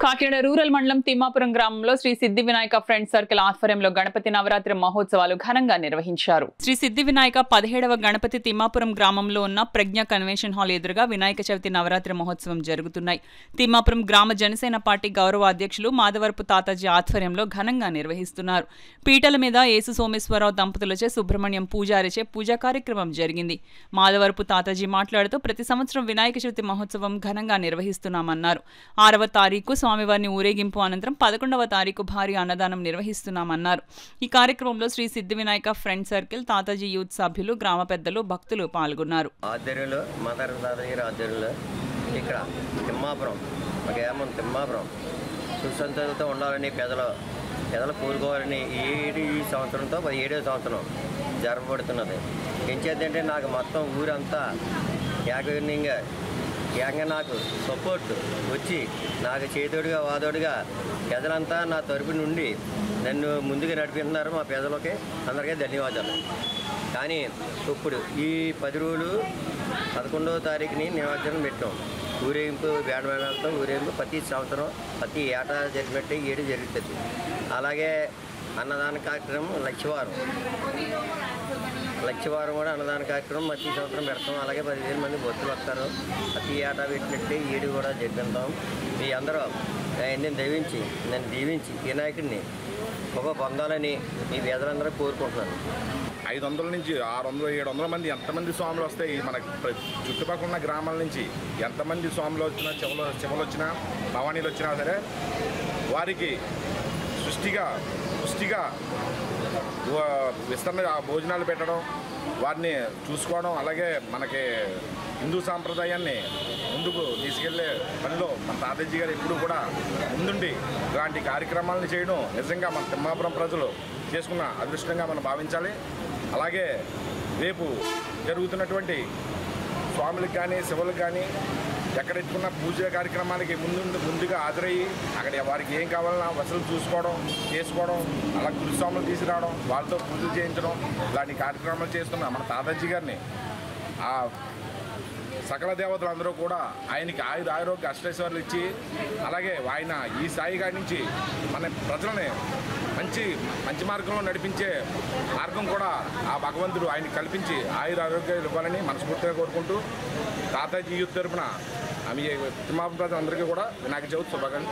Kakinada rural మండలం తిమ్మాపురం గ్రామంలో శ్రీ సిద్ధి Vinayaka friends circle ఆధ్వర్యంలో గణపతి నవరాత్రి మహోత్సవాలు ఘనంగా నిర్వహించారు. శ్రీ సిద్ధి వినాయక 17వ గణపతి తిమ్మాపురం గ్రామంలో ఉన్న ప్రజ్ఞ కన్వెన్షన్ హాల్ ఎదురుగా వినాయక చవితి నవరాత్రి మహోత్సవం జరుగుతున్నాయి. తిమ్మాపురం గ్రామ జనసేన పార్టీ గౌరవ అధ్యక్షులు మాధవరపు తాతాజీ ఆధ్వర్యంలో ఘనంగా నిర్వహిస్తున్నారు. పీటల మీద యేసు సోమేశ్వరరావు దంపతులచే సుబ్రహ్మణ్యం పూజారిచే పూజా కార్యక్రమం జరిగింది. మాధవరపు తాతాజీ మాట్లాడుతూ ప్రతి సంవత్సరం వినాయక చవితి మహోత్సవం ఘనంగా నిర్వహిస్తున్నామన్నారు. 6వ తారీఖు స్వామివారిని ఊరేగింపు అనంతరం 11వ తారీఖు భారీ అన్నదానం నిర్వహిస్తున్నామన్నారు. ఈ కార్యక్రమంలో శ్రీ సిద్ధి Vinayaka friend circle Tataji youth సభ్యులు గ్రామ పెద్దలు భక్తులు పాల్గొన్నారు. ఇక్కడ తిమ్మాపురం తిమ్మాపురం సుసంతతో ఉండాలని పెదలు కోరుకోవాలని ఈ సంవత్సరంతో 17వ సంవత్సరం జరపబడుతున్నది. ఎంచేతంటే నాకు మొత్తం ఊరంతా ఏకంగా నాకు సపోర్ట్ వచ్చి నాకు చేతోడుగా వాదోడుగా పెదలంతా నా తరపు నుండి నన్ను ముందుకు నడిపిస్తున్నారు. మా పెదలకి అందరికీ ధన్యవాదాలు. కానీ ఇప్పుడు ఈ 10 రోజులు 11వ తారీఖుని నిమజ్జనం పెట్టాం. ఊరేగింపు బ్యాండ్ ఊరేగింపు ప్రతి సంవత్సరం ప్రతి ఏటా జరిగినట్టు ఏడు జరుగుతుంది. అలాగే అన్నదాన కార్యక్రమం లక్షవారం కూడా అన్నదాన కార్యక్రమం ప్రతి సంవత్సరం పెడతాం. అలాగే 10,000 మంది భక్తులు వస్తారు. ప్రతి ఏటా పెట్టినట్టు ఏడు కూడా జరిపిస్తాం. మీ అందరూ నన్ను దీవించి వినాయకుడిని పొందాలని మీ పేదలందరూ కోరుకుంటున్నాను. 500 నుంచి 600, 700 మంది ఎంతమంది స్వాములు వస్తాయి. మన చుట్టుపక్కల ఉన్న గ్రామాల నుంచి ఎంతమంది స్వాములు వచ్చినా చెవులు వచ్చినా భవానీలు వచ్చినా సరే వారికి పుష్టిగా విస్తరణ భోజనాలు పెట్టడం, వారిని చూసుకోవడం, అలాగే మనకి హిందూ సాంప్రదాయాన్ని ముందుకు తీసుకెళ్లే పనిలో మన తాతాజీ గారు ఎప్పుడు కూడా ముందుండి ఇలాంటి కార్యక్రమాలను చేయడం నిజంగా మన తిమ్మాపురం ప్రజలు చేసుకున్న అదృష్టంగా మనం భావించాలి. అలాగే రేపు జరుగుతున్నటువంటి స్వాములకు కానీ శివులకు కానీ ఎక్కడ ఎత్తుకున్న పూజ కార్యక్రమాలకి ముందుగా హాజరయ్యి అక్కడ వారికి ఏం కావాలన్నా వసతులు చేసుకోవడం, అలా గురుస్వాములు తీసుకురావడం, వాళ్ళతో పూజలు చేయించడం, ఇలాంటి కార్యక్రమాలు చేస్తున్న మన తాతాజీ గారిని ఆ సకల దేవతలందరూ కూడా ఆయనకి ఆరోగ్య అష్టైశ్వర్యాలు ఇచ్చి, అలాగే ఆయన ఈ స్థాయి కాడి నుంచి మన ప్రజలని మంచి మార్గంలో నడిపించే మార్గం కూడా ఆ భగవంతుడు ఆయనకి కల్పించి ఆరోగ్యాలు ఇవ్వాలని మనస్ఫూర్తిగా కోరుకుంటూ తాతాజీ యూత్ తరపున తిమ్మాపురం ప్రజలందరికీ కూడా వినాయక చవితి శుభాకాంక్షలు.